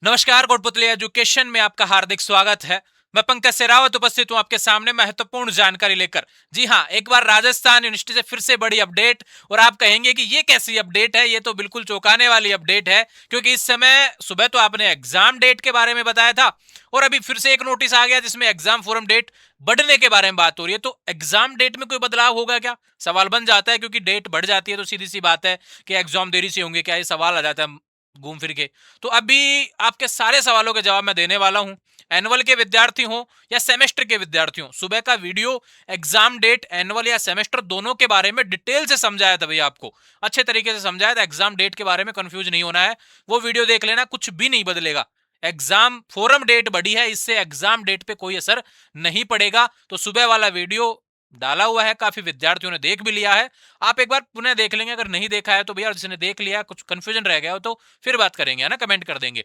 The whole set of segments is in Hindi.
नमस्कार, कोटपुतली एजुकेशन में आपका हार्दिक स्वागत है। मैं पंकज सेरावत उपस्थित हूं आपके सामने महत्वपूर्ण जानकारी लेकर। जी हां, एक बार राजस्थान यूनिवर्सिटी से फिर से बड़ी अपडेट। और आप कहेंगे कि ये कैसी अपडेट है, ये तो बिल्कुल चौंकाने वाली अपडेट है, क्योंकि इस समय सुबह तो आपने एग्जाम डेट के बारे में बताया था और अभी फिर से एक नोटिस आ गया जिसमें एग्जाम फोरम डेट बढ़ने के बारे में बात हो रही है। तो एग्जाम डेट में कोई बदलाव होगा क्या, सवाल बन जाता है, क्योंकि डेट बढ़ जाती है तो सीधी सी बात है कि एग्जाम देरी से होंगे क्या, ये सवाल आ जाता है घूम फिर के। तो अभी आपके सारे सवालों के जवाब मैं देने वाला हूं। एनुअल के विद्यार्थी हो या सेमेस्टर के विद्यार्थी हो, सुबह का वीडियो एग्जाम डेट एनुअल या सेमेस्टर दोनों के बारे में डिटेल से समझाया था भैया, आपको अच्छे तरीके से समझाया था। एग्जाम डेट के बारे में कंफ्यूज नहीं होना है, वो वीडियो देख लेना, कुछ भी नहीं बदलेगा। एग्जाम फोरम डेट बढ़ी है, इससे एग्जाम डेट पे कोई असर नहीं पड़ेगा। तो सुबह वाला वीडियो डाला हुआ है, काफी विद्यार्थियों ने देख भी लिया है। आप एक बार पुनः देख लेंगे, अगर नहीं देखा है तो भैया, जिसने देख लिया कुछ कंफ्यूजन रह गया हो तो फिर बात करेंगे, है ना, कमेंट कर देंगे।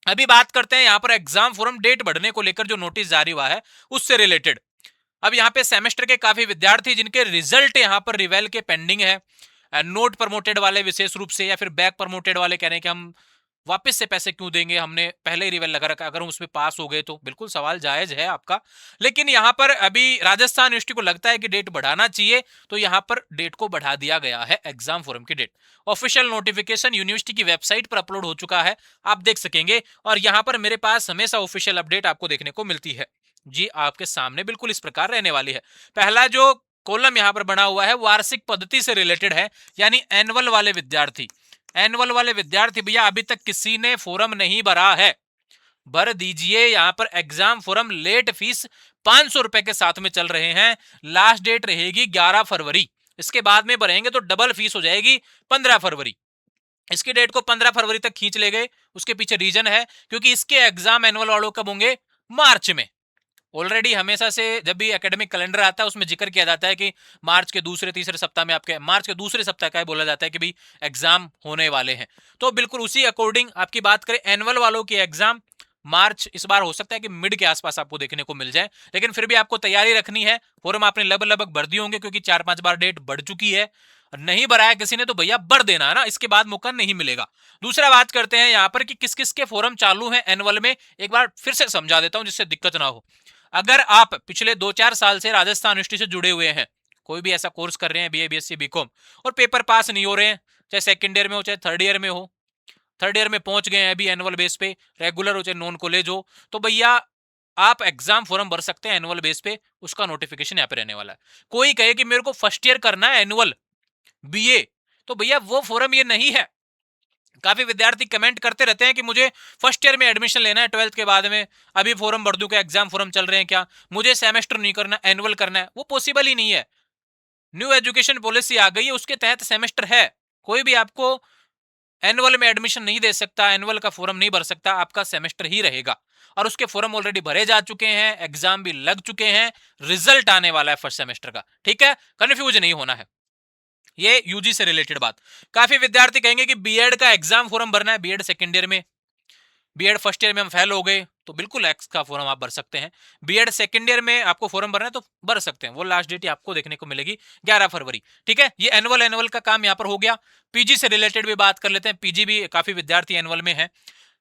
अभी बात करते हैं यहाँ पर एग्जाम फोरम डेट बढ़ने को लेकर जो नोटिस जारी हुआ है उससे रिलेटेड। अब यहाँ पे सेमेस्टर के काफी विद्यार्थी जिनके रिजल्ट यहाँ पर रिवेल के पेंडिंग है, नोट प्रमोटेड वाले विशेष रूप से, या फिर बैक प्रमोटेड वाले कह रहे हैं कि हम वापस से पैसे क्यों देंगे, हमने पहले ही रिवेल लगा रखा, अगर हम उसमें पास हो गए तो। बिल्कुल सवाल जायज है आपका, लेकिन यहाँ पर अभी राजस्थान यूनिवर्सिटी को लगता है कि डेट बढ़ाना चाहिए, तो यहाँ पर डेट को बढ़ा दिया गया है। एग्जाम फोरम की डेट ऑफिशियल नोटिफिकेशन यूनिवर्सिटी की वेबसाइट पर अपलोड हो चुका है, आप देख सकेंगे। और यहाँ पर मेरे पास हमेशा ऑफिशियल अपडेट आपको देखने को मिलती है। जी, आपके सामने बिल्कुल इस प्रकार रहने वाली है। पहला जो कॉलम यहाँ पर बना हुआ है वार्षिक पद्धति से रिलेटेड है, यानी एनुअल वाले विद्यार्थी। एनुअल वाले विद्यार्थी भैया, अभी तक किसी ने फोरम नहीं भरा है, भर दीजिए। यहाँ पर एग्जाम फोरम लेट फीस 500 रुपए के साथ में चल रहे हैं। लास्ट डेट रहेगी 11 फरवरी, इसके बाद में भरेंगे तो डबल फीस हो जाएगी 15 फरवरी। इसकी डेट को 15 फरवरी तक खींच ले गए, उसके पीछे रीजन है क्योंकि इसके एग्जाम एनुअल वालों कब होंगे, मार्च में। ऑलरेडी हमेशा से जब भी एकेडमिक कैलेंडर आता है उसमें जिक्र किया जाता है कि मार्च के दूसरे तीसरे सप्ताह में, आपके मार्च के दूसरे सप्ताह का बोला जाता है कि भाई एग्जाम होने वाले हैं। तो बिल्कुल उसी अकॉर्डिंग आपकी बात करें, एनुअल वालों की एग्जाम मार्च, इस बार हो सकता है कि मिड के आसपास आपको देखने को मिल जाए, लेकिन फिर भी आपको तैयारी रखनी है। फॉर्म आपने लगभग भर दिए होंगे, क्योंकि 4-5 बार डेट बढ़ चुकी है। नहीं भराया किसी ने तो भैया भर देना, है ना, इसके बाद मौका नहीं मिलेगा। दूसरा बात करते हैं यहाँ पर कि किस किस के फॉर्म चालू हैं एनुअल में, एक बार फिर से समझा देता हूं जिससे दिक्कत ना हो। अगर आप पिछले 2-4 साल से राजस्थान यूनिवर्सिटी से जुड़े हुए हैं, कोई भी ऐसा कोर्स कर रहे हैं, बीए बीएससी बीकॉम, और पेपर पास नहीं हो रहे हैं, चाहे सेकंड ईयर में हो चाहे थर्ड ईयर में हो, थर्ड ईयर में पहुंच गए हैं अभी एनुअल बेस पे, रेगुलर हो चाहे नॉन कॉलेज हो, तो भैया आप एग्जाम फॉर्म भर सकते हैं एनुअल बेस पे। उसका नोटिफिकेशन यहाँ पे रहने वाला है। कोई कहे कि मेरे को फर्स्ट ईयर करना है एनुअल बीए, तो भैया वो फॉर्म ये नहीं है। काफी विद्यार्थी कमेंट करते रहते हैं कि मुझे फर्स्ट ईयर में एडमिशन लेना है 12th के बाद में, अभी फॉर्म भर दूं क्या, एग्जाम फॉर्म चल रहे हैं क्या, मुझे सेमेस्टर नहीं करना, एनुअल करना है। वो पॉसिबल ही नहीं है। न्यू एजुकेशन पॉलिसी आ गई है, उसके तहत सेमेस्टर है। कोई भी आपको एनुअल में एडमिशन नहीं दे सकता, एनुअल का फॉर्म नहीं भर सकता, आपका सेमेस्टर ही रहेगा। और उसके फॉर्म ऑलरेडी भरे जा चुके हैं, एग्जाम भी लग चुके हैं, रिजल्ट आने वाला है फर्स्ट सेमेस्टर का। ठीक है, कंफ्यूज नहीं होना है। ये यूजी से रिलेटेड बात। काफी विद्यार्थी कहेंगे कि बीएड का एग्जाम फॉर्म भरना है, बीएड सेकंड ईयर में, बीएड फर्स्ट ईयर में हम फेल हो गए, तो बिल्कुल एक्स का फॉर्म आप भर सकते हैं। बीएड सेकंड ईयर में आपको फॉर्म भरना है तो भर सकते हैं, वो लास्ट डेट आपको देखने को मिलेगी 11 फरवरी। ठीक है, ये एनुअल का काम यहाँ पर हो गया। पीजी से रिलेटेड भी बात कर लेते हैं। पीजी भी काफी विद्यार्थी एनुअल में है।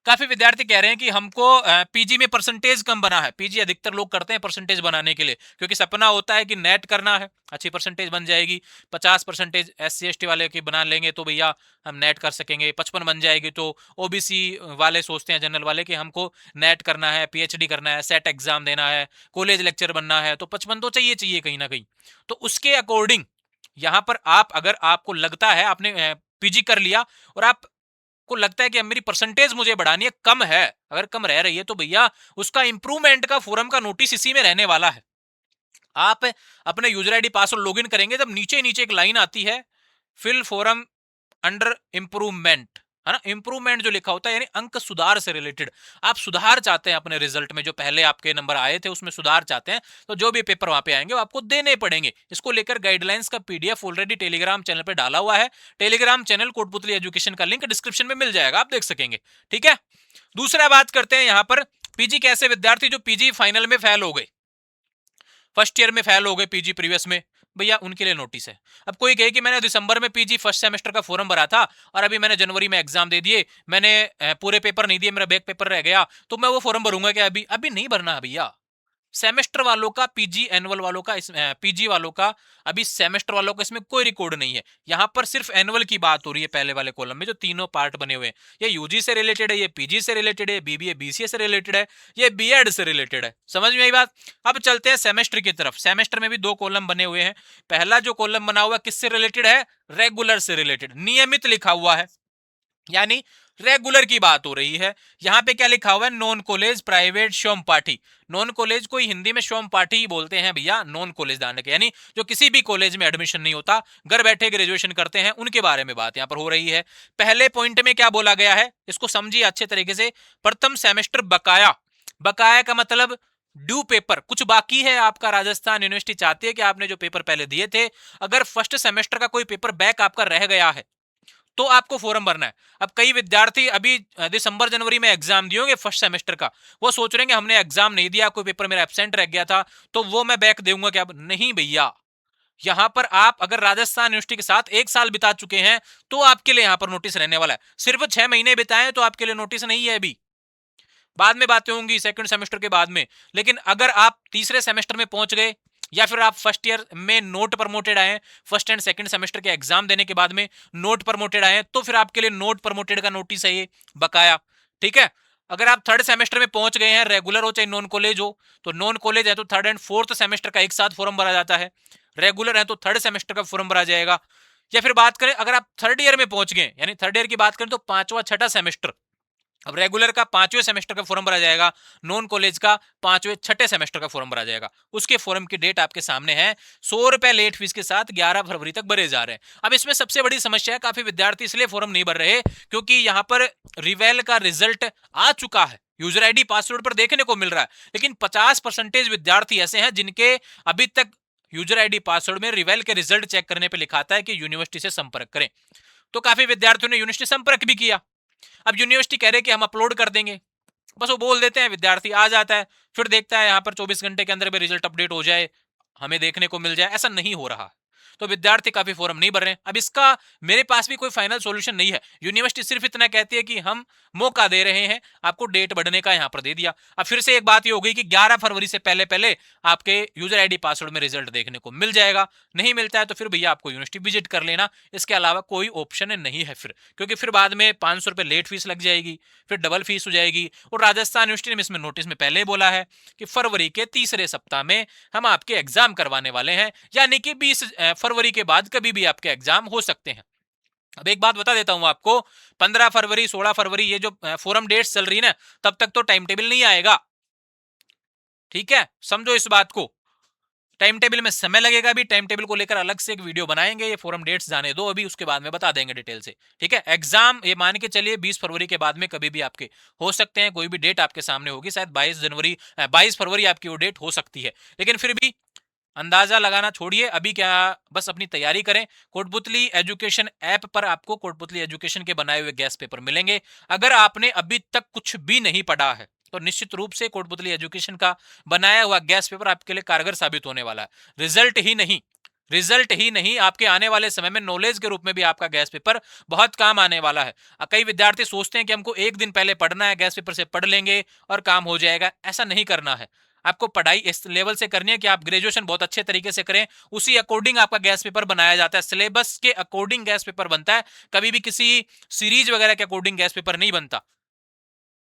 काफी विद्यार्थी कह रहे हैं कि हमको पीजी में परसेंटेज कम बना है। पीजी अधिकतर लोग करते हैं परसेंटेज बनाने के लिए, क्योंकि सपना होता है कि नेट करना है, अच्छी परसेंटेज बन जाएगी। 50% SC ST वाले की बना लेंगे तो भैया हम नेट कर सकेंगे, 55 बन जाएगी तो ओबीसी वाले सोचते हैं, जनरल वाले, कि हमको नेट करना है, पीएचडी करना है, सेट एग्जाम देना है, कॉलेज लेक्चर बनना है, तो 55 तो चाहिए चाहिए कहीं ना कहीं। तो उसके अकॉर्डिंग यहाँ पर आप, अगर आपको लगता है आपने पीजी कर लिया और आप को लगता है कि अब मेरी परसेंटेज मुझे बढ़ानी है, कम है, अगर कम रह रही है, तो भैया उसका इंप्रूवमेंट का फोरम का नोटिस इसी में रहने वाला है। आप अपने यूजर आईडी पासवर्ड लॉगिन करेंगे, जब नीचे नीचे एक लाइन आती है, फिल फोरम अंडर इंप्रूवमेंट, है ना, इंप्रूवमेंट जो लिखा होता है, यानी अंक सुधार से रिलेटेड। आप सुधार चाहते हैं अपने रिजल्ट में, जो पहले आपके नंबर आए थे उसमें सुधार चाहते हैं, तो जो भी पेपर वहां पे आएंगे वो आपको देने पड़ेंगे। इसको लेकर गाइडलाइंस का पीडीएफ ऑलरेडी टेलीग्राम चैनल पे डाला हुआ है। टेलीग्राम चैनल कोटपुतली एजुकेशन का लिंक डिस्क्रिप्शन में मिल जाएगा, आप देख सकेंगे। ठीक है, दूसरा बात करते हैं यहाँ पर पीजी कैसे विद्यार्थी जो पीजी फाइनल में फेल हो गए, फर्स्ट ईयर में फेल हो गए पीजी प्रीवियस में, भैया उनके लिए नोटिस है। अब कोई कहे कि मैंने दिसंबर में पीजी फर्स्ट सेमेस्टर का फॉर्म भरा था और अभी मैंने जनवरी में एग्जाम दे दिए, मैंने पूरे पेपर नहीं दिए, मेरा बैक पेपर रह गया, तो मैं वो फॉर्म भरूंगा क्या? अभी अभी नहीं भरना है भैया। सेमेस्टर वालों का, पीजी एनुअल वालों का, पीजी वालों का, अभी सेमेस्टर वालों का इसमें कोई रिकॉर्ड नहीं है। यहां पर सिर्फ एनुअल की बात हो रही है। पहले वाले कॉलम में जो तीनों पार्ट बने हुए हैं, ये यूजी से रिलेटेड है, ये पीजी से रिलेटेड है, बीबीए बीसीए से रिलेटेड है, ये बीएड से रिलेटेड है। समझ में आई बात? अब चलते हैं सेमेस्टर की तरफ। सेमेस्टर में भी दो कॉलम बने हुए हैं। पहला जो कॉलम बना हुआ किससे रिलेटेड है? रेगुलर से रिलेटेड, नियमित लिखा हुआ है, यानी रेगुलर की बात हो रही है। यहां पे क्या लिखा हुआ है? नॉन कॉलेज प्राइवेट श्योम पाठी। नॉन कॉलेज को हिंदी में श्योम पाठी ही बोलते हैं भैया, नॉन कॉलेज दान के, यानी जो किसी भी कॉलेज में एडमिशन नहीं होता, घर बैठे ग्रेजुएशन करते हैं, उनके बारे में बात यहां पर हो रही है। पहले पॉइंट में क्या बोला गया है, इसको समझिए अच्छे तरीके से। प्रथम सेमेस्टर बकाया, बकाया का मतलब ड्यू पेपर, कुछ बाकी है आपका। राजस्थान यूनिवर्सिटी चाहती है कि आपने जो पेपर पहले दिए थे, अगर फर्स्ट सेमेस्टर का कोई पेपर बैक आपका रह गया है तो आपको फॉर्म भरना है। अब कई विद्यार्थी अभी दिसंबर जनवरी में एग्जाम दिए होंगे फर्स्ट सेमेस्टर का, वो सोच रहे हैं कि हमने एग्जाम नहीं दिया, कोई पेपर मेरा एब्सेंट रह गया था, तो वो मैं बैक दूंगा क्या? नहीं भैया, यहां पर आप अगर राजस्थान यूनिवर्सिटी के साथ एक साल बिता चुके हैं तो आपके लिए यहां पर नोटिस रहने वाला है। सिर्फ 6 महीने बिताए तो आपके लिए नोटिस नहीं है अभी, बाद में बातें होंगी सेकंड सेमेस्टर के बाद में। लेकिन अगर आप तीसरे सेमेस्टर में पहुंच गए, या फिर आप फर्स्ट ईयर में नोट प्रमोटेड आए, फर्स्ट एंड सेकंड सेमेस्टर के एग्जाम देने के बाद में नोट प्रमोटेड आए, तो फिर आपके लिए नोट प्रमोटेड का नोटिस है ये बकाया। ठीक है? अगर आप थर्ड सेमेस्टर में पहुंच गए हैं, रेगुलर हो चाहे नॉन कॉलेज हो, तो नॉन कॉलेज है तो थर्ड एंड फोर्थ सेमेस्टर का एक साथ फॉर्म भरा जाता है, रेगुलर है तो थर्ड सेमेस्टर का फॉर्म भरा जाएगा। या फिर बात करें अगर आप थर्ड ईयर में पहुंच गए, यानी थर्ड ईयर की बात करें तो पांचवा छठा सेमेस्टर, अब रेगुलर का पांचवें सेमेस्टर का फॉर्म भरा जाएगा, नॉन कॉलेज का पांचवें छठे सेमेस्टर का फॉर्म भरा जाएगा। उसके फॉर्म की डेट आपके सामने है। 100 रुपए लेट फीस के साथ 11 फरवरी तक भरे जा रहे हैं। अब इसमें सबसे बड़ी समस्या है, काफी विद्यार्थी इसलिए फॉर्म नहीं भर रहे क्योंकि यहां पर रिवेल का रिजल्ट आ चुका है, यूजर आईडी पासवर्ड पर देखने को मिल रहा है, लेकिन 50% विद्यार्थी ऐसे हैं जिनके अभी तक यूजर आईडी पासवर्ड में रिवेल के रिजल्ट चेक करने पर लिखाता है कि यूनिवर्सिटी से संपर्क करें। तो काफी विद्यार्थियों ने यूनिवर्सिटी संपर्क भी किया। अब यूनिवर्सिटी कह रहे कि हम अपलोड कर देंगे, बस वो बोल देते हैं, विद्यार्थी आ जाता है, फिर देखता है यहाँ पर 24 घंटे के अंदर भी रिजल्ट अपडेट हो जाए, हमें देखने को मिल जाए। ऐसा नहीं हो रहा, तो विद्यार्थी काफी फॉर्म नहीं भर रहे हैं। अब इसका मेरे पास भी कोई फाइनल सॉल्यूशन नहीं है। यूनिवर्सिटी सिर्फ इतना कहती है कि हम मौका दे रहे हैं आपको, डेट बढ़ने का यहाँ पर दे दिया। अब फिर से एक बात ये हो गई कि 11 फरवरी से पहले पहले आपके यूजर आईडी पासवर्ड में रिजल्ट देखने को मिल जाएगा। नहीं मिलता है तो फिर भैया आपको यूनिवर्सिटी विजिट कर लेना, इसके अलावा कोई ऑप्शन नहीं है फिर, क्योंकि फिर बाद में 500 रुपए लेट फीस लग जाएगी, फिर डबल फीस हो जाएगी। और राजस्थान यूनिवर्सिटी ने इसमें नोटिस में पहले ही बोला है कि फरवरी के तीसरे सप्ताह में हम आपके एग्जाम करवाने वाले हैं, यानी कि 20 फरवरी के बाद कभी भी आपके एग्जाम हो सकते हैं। अब एक बात बता देता हूं आपको, 15 फरवरी 16 फरवरी ये जो फोरम डेट्स चल रही है ना, तब तक तो टाइम टेबल नहीं आएगा। ठीक है, समझो इस बात को, टाइम टेबल में समय लगेगा। भी टाइम टेबल को लेकर अलग से एक वीडियो बनाएंगे, ये फोरम डेट्स जाने दो अभी, उसके बाद में बता देंगे डिटेल से। ठीक है, एग्जाम ये मान के चलिए 20 फरवरी के बाद में कभी भी आपके हो सकते हैं, कोई भी डेट आपके सामने होगी, शायद 22 फरवरी आपकी वो डेट हो सकती है। लेकिन फिर भी अंदाजा लगाना छोड़िए, अभी क्या, बस अपनी तैयारी करें। कोटपुतली एजुकेशन ऐप पर आपको कोटपुतली एजुकेशन के बनाए हुए गैस पेपर मिलेंगे। अगर आपने अभी तक कुछ भी नहीं पढ़ा है तो निश्चित रूप से कोटपुतली एजुकेशन का बनाया हुआ गैस पेपर आपके लिए कारगर साबित होने वाला है। रिजल्ट ही नहीं, आपके आने वाले समय में नॉलेज के रूप में भी आपका गैस पेपर बहुत काम आने वाला है। कई विद्यार्थी सोचते हैं कि हमको एक दिन पहले पढ़ना है, गैस पेपर से पढ़ लेंगे और काम हो जाएगा। ऐसा नहीं करना है। आपको पढ़ाई इस लेवल से करनी है कि आप ग्रेजुएशन बहुत अच्छे तरीके से करें, उसी अकॉर्डिंग आपका गैस पेपर बनाया जाता है, सिलेबस के अकॉर्डिंग गैस पेपर बनता है, कभी भी किसी सीरीज वगैरह के अकॉर्डिंग गैस पेपर नहीं बनता।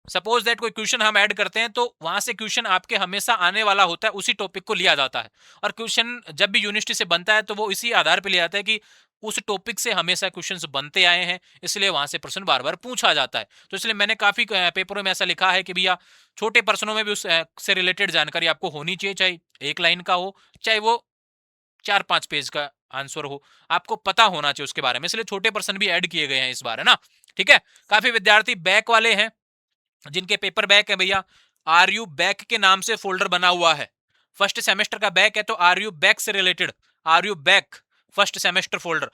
सपोज दैट कोई क्वेश्चन हम ऐड करते हैं तो वहां से क्वेश्चन आपके हमेशा आने वाला होता है, उसी टॉपिक को लिया जाता है। और क्वेश्चन जब भी यूनिवर्सिटी से बनता है तो वो इसी आधार पर लिया जाता है कि उस टॉपिक से हमेशा क्वेश्चंस बनते आए हैं, इसलिए वहां से प्रश्न बार बार पूछा जाता है। तो इसलिए मैंने काफी पेपरों में ऐसा लिखा है कि भैया छोटे प्रश्नों में भी उस से रिलेटेड जानकारी आपको होनी चाहिए, चाहे एक लाइन का हो, चाहे वो 4-5 पेज का आंसर हो, आपको पता होना चाहिए उसके बारे में। इसलिए छोटे प्रश्न भी ऐड किए गए हैं इस बार, है ना। ठीक है, काफी विद्यार्थी बैक वाले हैं जिनके पेपर बैक है भैया, आर यू बैक के नाम से फोल्डर बना हुआ है। फर्स्ट सेमेस्टर का बैक है तो आर यू बैक से related R U back first semester folder.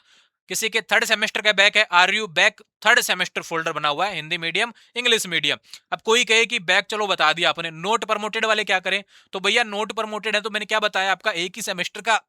किसी के थर्ड सेमेस्टर का बैक है, R U back third semester folder बना हुआ है, हिंदी मीडियम इंग्लिश मीडियम। अब कोई कहे कि बैक चलो बता दिया आपने, नोट प्रमोटेड वाले क्या करें? तो भैया नोट प्रमोटेड है तो मैंने क्या बताया, आपका एक ही सेमेस्टर का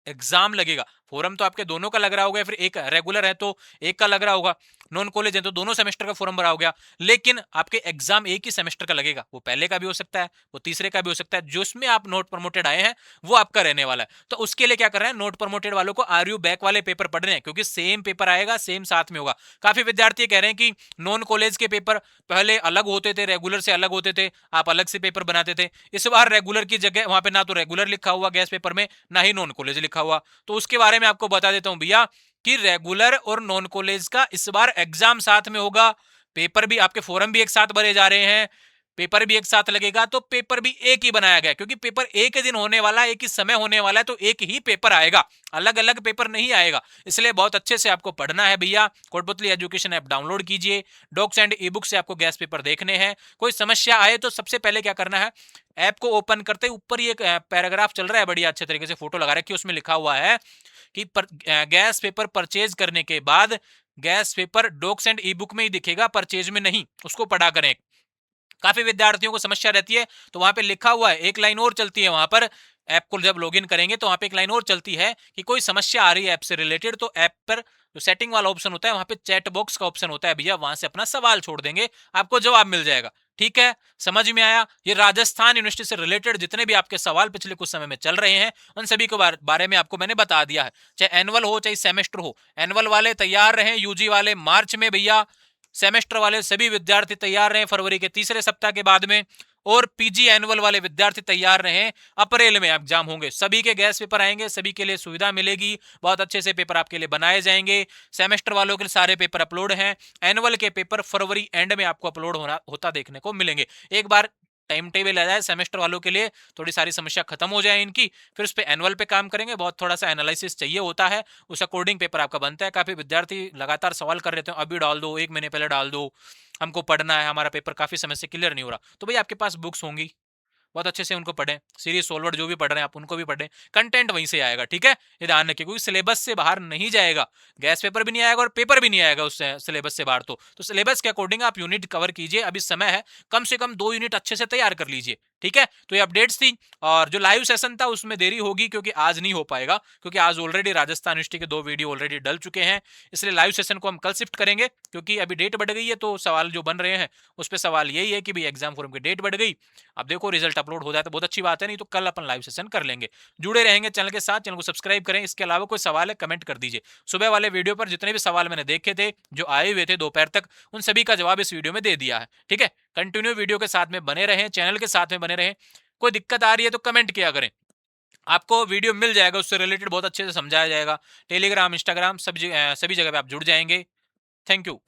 एग्जाम लगेगा। फोरम तो आपके दोनों का लग रहा होगा, फिर एक रेगुलर है तो एक का लग रहा होगा, नॉन कॉलेज है तो दोनों सेमेस्टर का फॉर्म भरा हो गया। लेकिन आपके एग्जाम एक ही सेमेस्टर का लगेगा, वो पहले का भी हो सकता है, वो तीसरे का भी हो सकता है। जिसमें आप नोट प्रमोटेड आए हैं वो आपका रहने वाला है। तो उसके लिए क्या कर रहे हैं, नोट प्रमोटेड वालों को आर यू बैक वाले पेपर पढ़ रहे हैं, क्योंकि सेम पेपर आएगा, सेम साथ में होगा। काफी विद्यार्थी कह रहे हैं कि नॉन कॉलेज के पेपर पहले अलग होते थे, रेगुलर से अलग होते थे, आप अलग से पेपर बनाते थे। इस बार रेगुलर की जगह वहां पे ना तो रेगुलर लिखा हुआ गैस पेपर में, ना ही नॉन कॉलेज लिखा हुआ। तो उसके बारे में आपको बता देता हूं भैया कि रेगुलर और नॉन कॉलेज का इस बार एग्जाम साथ में होगा। पेपर भी आपके, फॉर्म भी एक साथ भरे जा रहे हैं, पेपर भी एक साथ लगेगा, तो पेपर भी एक ही बनाया गया, क्योंकि पेपर एक ही दिन होने वाला है, एक ही समय होने वाला है, तो एक ही पेपर आएगा, अलग अलग पेपर नहीं आएगा। इसलिए बहुत अच्छे से आपको पढ़ना है भैया। कोटपुतली एजुकेशन ऐप डाउनलोड कीजिए, डॉक्स एंड ई बुक से आपको गैस पेपर देखने हैं। कोई समस्या आए तो सबसे पहले क्या करना है, ऐप को ओपन करते ऊपर ही एक पैराग्राफ चल रहा है, बढ़िया अच्छे तरीके से फोटो लगा रखी है, उसमें लिखा हुआ है कि गैस पेपर परचेज करने के बाद guess paper docs and ebook में ही दिखेगा, परचेज में नहीं, उसको पढ़ा करें। काफी विद्यार्थियों को समस्या रहती है, तो वहां पे लिखा हुआ है, एक लाइन और चलती है वहां पर, ऐप को जब लॉगिन करेंगे तो वहां पे एक लाइन और चलती है कि कोई समस्या आ रही है ऐप से रिलेटेड, तो ऐप पर जो सेटिंग वाला ऑप्शन होता है वहां पे चैट बॉक्स का ऑप्शन होता है भैया, वहां से अपना सवाल छोड़ देंगे, आपको जवाब मिल जाएगा। ठीक है, समझ में आया? ये राजस्थान यूनिवर्सिटी से रिलेटेड जितने भी आपके सवाल पिछले कुछ समय में चल रहे हैं उन सभी के बारे में आपको मैंने बता दिया है, चाहे एनुअल हो चाहे सेमेस्टर हो। एनुअल वाले तैयार रहे, यूजी वाले मार्च में भैया, सेमेस्टर वाले सभी विद्यार्थी तैयार रहे फरवरी के तीसरे सप्ताह के बाद में, और पीजी एनुअल वाले विद्यार्थी तैयार रहे, अप्रैल में एग्जाम होंगे, सभी के गैस पेपर आएंगे, सभी के लिए सुविधा मिलेगी, बहुत अच्छे से पेपर आपके लिए बनाए जाएंगे। सेमेस्टर वालों के सारे पेपर अपलोड हैं, एनुअल के पेपर फरवरी एंड में आपको अपलोड होता देखने को मिलेंगे। एक बार टाइम टेबल आ जाए सेमेस्टर वालों के लिए, थोड़ी सारी समस्या खत्म हो जाए इनकी, फिर उस पर एनुअल पे काम करेंगे। बहुत थोड़ा सा एनालिसिस चाहिए होता है, उस अकॉर्डिंग पेपर आपका बनता है। काफी विद्यार्थी लगातार सवाल कर रहे थे, अभी डाल दो, एक महीने पहले डाल दो, हमको पढ़ना है, हमारा पेपर काफी समय से क्लियर नहीं हो रहा। तो भाई आपके पास बुक्स होंगी, बहुत अच्छे से उनको पढ़ें, सीरीज सोलवर्ड जो भी पढ़ रहे हैं आप उनको भी पढ़ें, कंटेंट वहीं से आएगा। ठीक है, ये ध्यान रखिए, क्योंकि सिलेबस से बाहर नहीं जाएगा, गैस पेपर भी नहीं आएगा और पेपर भी नहीं आएगा उस सिलेबस से बाहर। तो सिलेबस के अकॉर्डिंग आप यूनिट कवर कीजिए, अभी समय है, कम से कम 2 यूनिट अच्छे से तैयार कर लीजिए। ठीक है, तो ये अपडेट्स थी, और जो लाइव सेशन था उसमें देरी होगी, क्योंकि आज नहीं हो पाएगा, क्योंकि आज ऑलरेडी राजस्थान यूनिवर्सिटी के 2 वीडियो ऑलरेडी डल चुके हैं, इसलिए लाइव सेशन को हम कल शिफ्ट करेंगे, क्योंकि अभी डेट बढ़ गई है। तो सवाल जो बन रहे हैं उस पर सवाल यही है कि भाई एग्जाम फॉर्म की डेट बढ़ गई, अब देखो रिजल्ट अपलोड हो जाए तो बहुत अच्छी बात है, नहीं तो कल अपन लाइव सेशन कर लेंगे। जुड़े रहेंगे चैनल के साथ, चैनल को सब्सक्राइब करें। इसके अलावा कोई सवाल है कमेंट कर दीजिए। सुबह वाले वीडियो पर जितने भी सवाल मैंने देखे थे जो आए हुए थे दोपहर तक, उन सभी का जवाब इस वीडियो में दे दिया है। ठीक है, कंटिन्यू वीडियो के साथ में बने रहें, चैनल के साथ में बने रहें। कोई दिक्कत आ रही है तो कमेंट किया करें, आपको वीडियो मिल जाएगा, उससे रिलेटेड बहुत अच्छे से समझाया जाएगा। टेलीग्राम, इंस्टाग्राम, सभी जगह पे आप जुड़ जाएंगे। Thank you.